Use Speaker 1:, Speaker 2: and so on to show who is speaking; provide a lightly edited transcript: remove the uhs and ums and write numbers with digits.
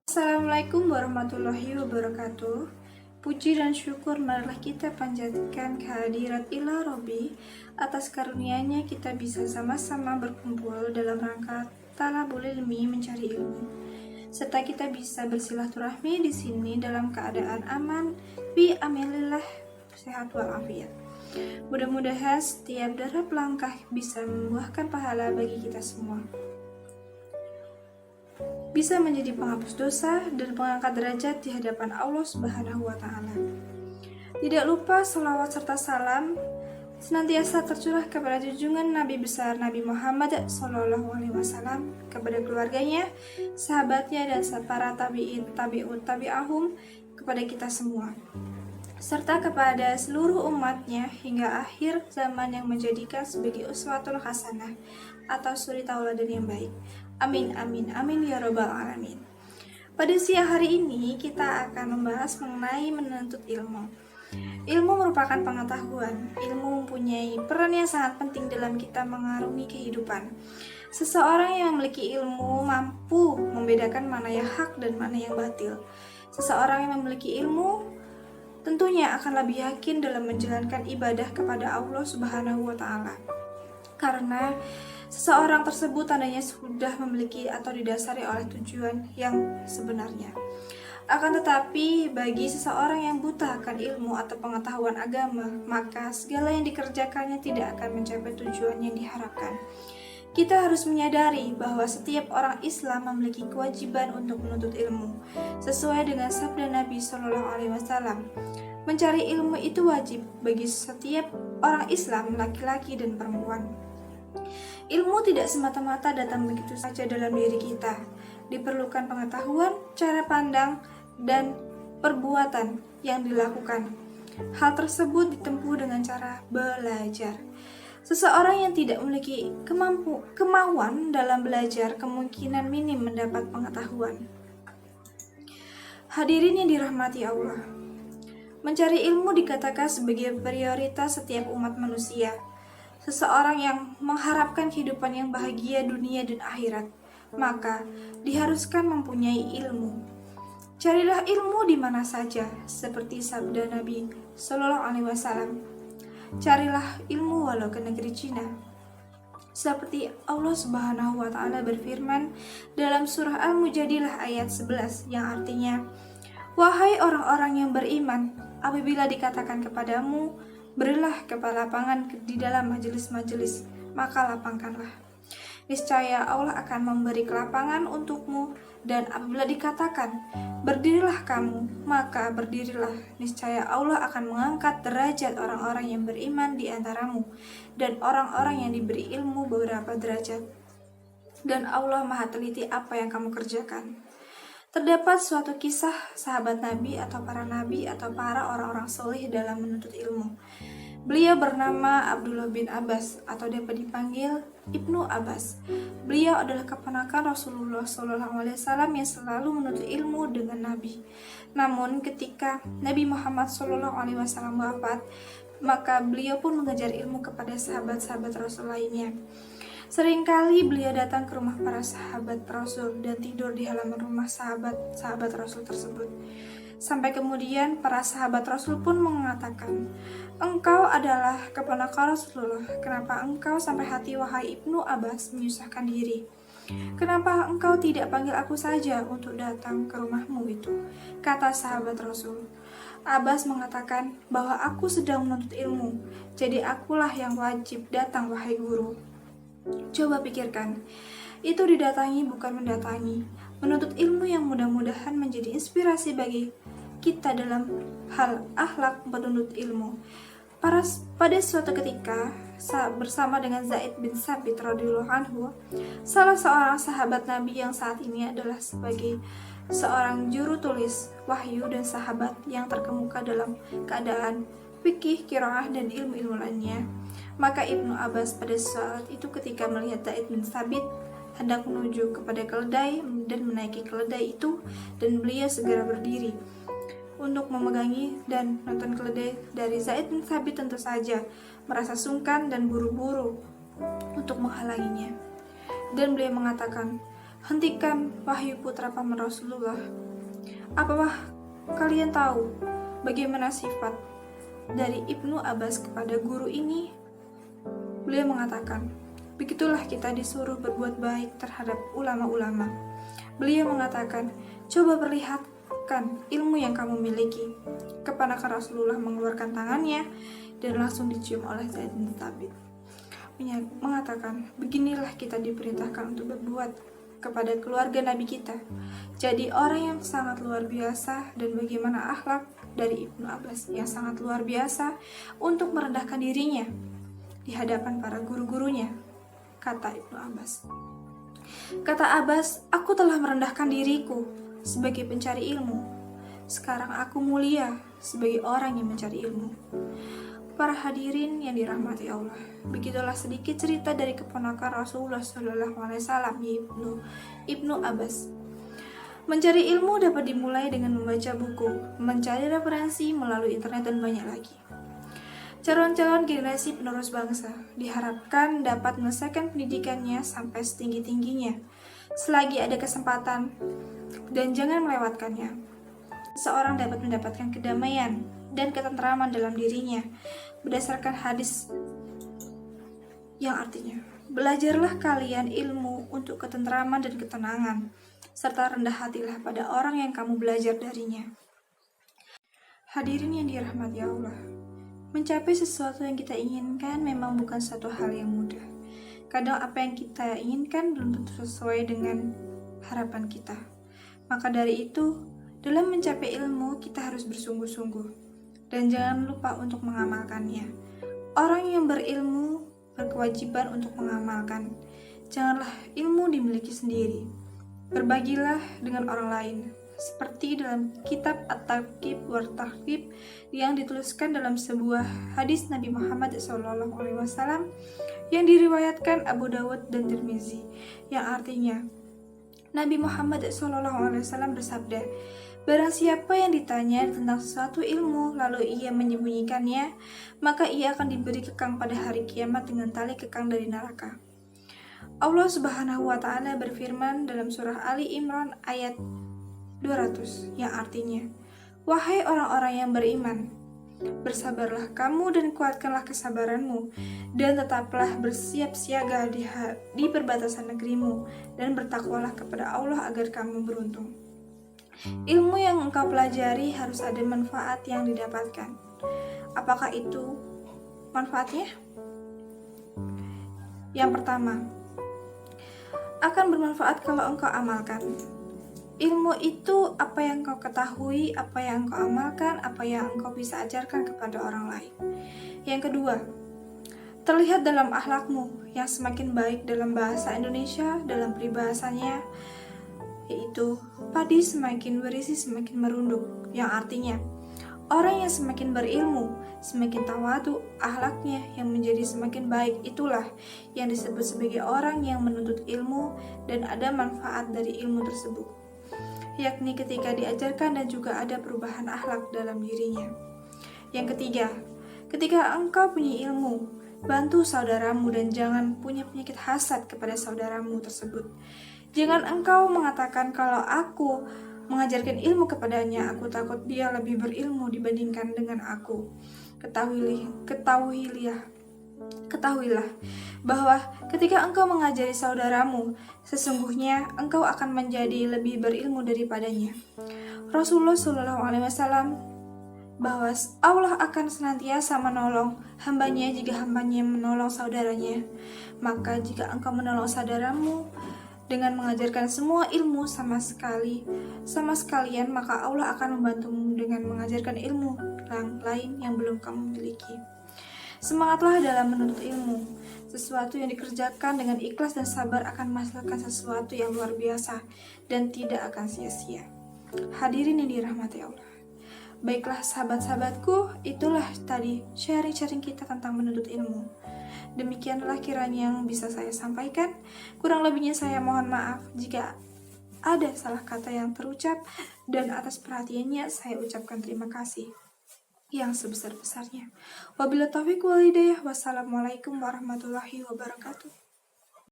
Speaker 1: Assalamualaikum warahmatullahi wabarakatuh. Puji dan syukur marilah kita panjatkan kehadirat Ilah Robbi atas karunia-Nya kita bisa sama-sama berkumpul dalam rangka talabul ilmi mencari ilmu, serta kita bisa bersilaturahmi di sini dalam keadaan aman bi amalillah sehat walafiat. Mudah-mudahan setiap derap langkah bisa membuahkan pahala bagi kita semua, bisa menjadi penghapus dosa dan pengangkat derajat di hadapan Allah Subhanahu wa Ta'ala. Tidak lupa salawat serta salam senantiasa tercurah kepada junjungan Nabi besar Nabi Muhammad SAW, kepada keluarganya, sahabatnya, dan para tabi'in, tabi'ut, tabi'ahum, kepada kita semua, serta kepada seluruh umatnya hingga akhir zaman yang menjadikan sebagai uswatul hasanah atau suri tauladan yang baik. Amin, amin, amin ya robbal alamin. Pada siang hari ini kita akan membahas mengenai menuntut ilmu. Ilmu merupakan pengetahuan. Ilmu mempunyai peran yang sangat penting dalam kita mengarungi kehidupan. Seseorang yang memiliki ilmu mampu membedakan mana yang hak dan mana yang batil. Seseorang yang memiliki ilmu tentunya akan lebih yakin dalam menjalankan ibadah kepada Allah Subhanahu wa Ta'ala, karena seseorang tersebut tandanya sudah memiliki atau didasari oleh tujuan yang sebenarnya. Akan tetapi bagi seseorang yang buta akan ilmu atau pengetahuan agama, maka segala yang dikerjakannya tidak akan mencapai tujuan yang diharapkan. Kita harus menyadari bahwa setiap orang Islam memiliki kewajiban untuk menuntut ilmu, sesuai dengan sabda Nabi SAW. Mencari ilmu itu wajib bagi setiap orang Islam, laki-laki dan perempuan. Ilmu tidak semata-mata datang begitu saja dalam diri kita. Diperlukan pengetahuan, cara pandang, dan perbuatan yang dilakukan. Hal tersebut ditempuh dengan cara belajar. Seseorang yang tidak memiliki kemauan dalam belajar kemungkinan minim mendapat pengetahuan. Hadirin yang dirahmati Allah, mencari ilmu dikatakan sebagai prioritas setiap umat manusia. Seseorang yang mengharapkan kehidupan yang bahagia dunia dan akhirat, maka diharuskan mempunyai ilmu. Carilah ilmu di mana saja, seperti sabda Nabi SAW. Carilah ilmu walau ke negeri Cina. Seperti Allah Subhanahu wa Ta'ala berfirman dalam surah Al-Mujadilah ayat 11 yang artinya, wahai orang-orang yang beriman, apabila dikatakan kepadamu, berilah kelapangan di dalam majelis-majelis, maka lapangkanlah. Niscaya Allah akan memberi kelapangan untukmu, dan apabila dikatakan, berdirilah kamu, maka berdirilah. Niscaya Allah akan mengangkat derajat orang-orang yang beriman di antaramu, dan orang-orang yang diberi ilmu beberapa derajat. Dan Allah Maha teliti apa yang kamu kerjakan. Terdapat suatu kisah sahabat Nabi atau para nabi atau para orang-orang soleh dalam menuntut ilmu. Beliau bernama Abdullah bin Abbas atau dapat dipanggil Ibnu Abbas. Beliau adalah keponakan Rasulullah SAW yang selalu menuntut ilmu dengan Nabi. Namun ketika Nabi Muhammad SAW wafat, maka beliau pun mengajar ilmu kepada sahabat-sahabat Rasul lainnya. Seringkali beliau datang ke rumah para sahabat Rasul dan tidur di halaman rumah sahabat Rasul tersebut. Sampai kemudian para sahabat Rasul pun mengatakan, engkau adalah keponakan Rasulullah, kenapa engkau sampai hati wahai Ibnu Abbas menyusahkan diri? Kenapa engkau tidak panggil aku saja untuk datang ke rumahmu itu? Kata sahabat Rasul. Abbas mengatakan bahwa aku sedang menuntut ilmu, jadi akulah yang wajib datang wahai guru. Coba pikirkan, itu didatangi bukan mendatangi. Menuntut ilmu yang mudah-mudahan menjadi inspirasi bagi kita dalam hal akhlak penuntut ilmu. Pada suatu ketika, bersama dengan Zaid bin Sabit radhiyallahu anhu, salah seorang sahabat Nabi yang saat ini adalah sebagai seorang juru tulis wahyu dan sahabat yang terkemuka dalam keadaan fikih, qiraah, dan ilmu-ilmu lainnya. Maka Ibnu Abbas pada saat itu ketika melihat Zaid bin Sabit hendak menuju kepada keledai dan menaiki keledai itu, dan beliau segera berdiri untuk memegangi dan menonton keledai dari Zaid bin Sabit, tentu saja merasa sungkan dan buru-buru untuk menghalanginya. Dan beliau mengatakan, Hentikan, wahai putra paman Rasulullah. Apakah kalian tahu bagaimana sifat dari Ibnu Abbas kepada guru ini? Beliau mengatakan, begitulah kita disuruh berbuat baik terhadap ulama-ulama. Beliau mengatakan, coba perlihatkan ilmu yang kamu miliki. Keponakan Rasulullah mengeluarkan tangannya dan langsung dicium oleh Zaid bin Thabit. Mengatakan, beginilah kita diperintahkan untuk berbuat kepada keluarga Nabi kita. Jadi orang yang sangat luar biasa, dan bagaimana akhlak dari Ibnu Abbas yang sangat luar biasa untuk merendahkan dirinya di hadapan para guru-gurunya. Kata Ibnu Abbas, kata Abbas, aku telah merendahkan diriku sebagai pencari ilmu. Sekarang aku mulia sebagai orang yang mencari ilmu. Para hadirin yang dirahmati Allah, begitulah sedikit cerita dari keponakan Rasulullah SAW, yaitu Ibnu Abbas. Mencari ilmu dapat dimulai dengan membaca buku, mencari referensi melalui internet, dan banyak lagi. Calon-calon generasi penerus bangsa diharapkan dapat menyelesaikan pendidikannya sampai setinggi-tingginya, selagi ada kesempatan, dan jangan melewatkannya. Seorang dapat mendapatkan kedamaian dan ketentraman dalam dirinya berdasarkan hadis yang artinya, belajarlah kalian ilmu untuk ketentraman dan ketenangan, serta rendah hatilah pada orang yang kamu belajar darinya. Hadirin yang dirahmati Allah, mencapai sesuatu yang kita inginkan memang bukan suatu hal yang mudah. Kadang apa yang kita inginkan belum tentu sesuai dengan harapan kita. Maka dari itu, dalam mencapai ilmu kita harus bersungguh-sungguh, dan jangan lupa untuk mengamalkannya. Orang yang berilmu berkewajiban untuk mengamalkan. Janganlah ilmu dimiliki sendiri. Berbagilah dengan orang lain, seperti dalam kitab At-Targhib wa Tarhib yang dituliskan dalam sebuah hadis Nabi Muhammad SAW yang diriwayatkan Abu Dawud dan Tirmizi, yang artinya Nabi Muhammad SAW bersabda, barang siapa yang ditanya tentang suatu ilmu lalu ia menyembunyikannya, maka ia akan diberi kekang pada hari kiamat dengan tali kekang dari neraka. Allah Subhanahu wa Ta'ala berfirman dalam surah Ali Imran ayat 200, yang artinya, wahai orang-orang yang beriman, bersabarlah kamu dan kuatkanlah kesabaranmu, dan tetaplah bersiap siaga di perbatasan negerimu, dan bertakwalah kepada Allah agar kamu beruntung. Ilmu yang engkau pelajari harus ada manfaat yang didapatkan. Apakah itu manfaatnya? Yang pertama, akan bermanfaat kalau engkau amalkan. Ilmu itu apa yang engkau ketahui, apa yang engkau amalkan, apa yang engkau bisa ajarkan kepada orang lain. Yang kedua, terlihat dalam akhlakmu yang semakin baik dalam bahasa Indonesia, dalam peribahasanya, yaitu padi semakin berisi semakin merunduk, yang artinya orang yang semakin berilmu semakin tawadu akhlaknya yang menjadi semakin baik. Itulah yang disebut sebagai orang yang menuntut ilmu dan ada manfaat dari ilmu tersebut, yakni ketika diajarkan dan juga ada perubahan akhlak dalam dirinya. Yang ketiga, ketika engkau punya ilmu, bantu saudaramu dan jangan punya penyakit hasad kepada saudaramu tersebut. Jangan engkau mengatakan kalau aku mengajarkan ilmu kepadanya, aku takut dia lebih berilmu dibandingkan dengan aku. Ketahuilah bahwa ketika engkau mengajari saudaramu, sesungguhnya engkau akan menjadi lebih berilmu daripadanya. Rasulullah SAW bahwa Allah akan senantiasa menolong hambanya jika hambanya menolong saudaranya. Maka jika engkau menolong saudaramu dengan mengajarkan semua ilmu sama sekalian, maka Allah akan membantumu dengan mengajarkan ilmu lain yang belum kamu miliki. Semangatlah dalam menuntut ilmu. Sesuatu yang dikerjakan dengan ikhlas dan sabar akan menghasilkan sesuatu yang luar biasa dan tidak akan sia-sia. Hadirin yang dirahmati Allah, baiklah sahabat-sahabatku, itulah tadi sharing-sharing kita tentang menuntut ilmu. Demikianlah kiranya yang bisa saya sampaikan. Kurang lebihnya saya mohon maaf jika ada salah kata yang terucap, dan atas perhatiannya saya ucapkan terima kasih yang sebesar-besarnya. Wabillahi taufiq wal hidayah. Wassalamualaikum warahmatullahi wabarakatuh.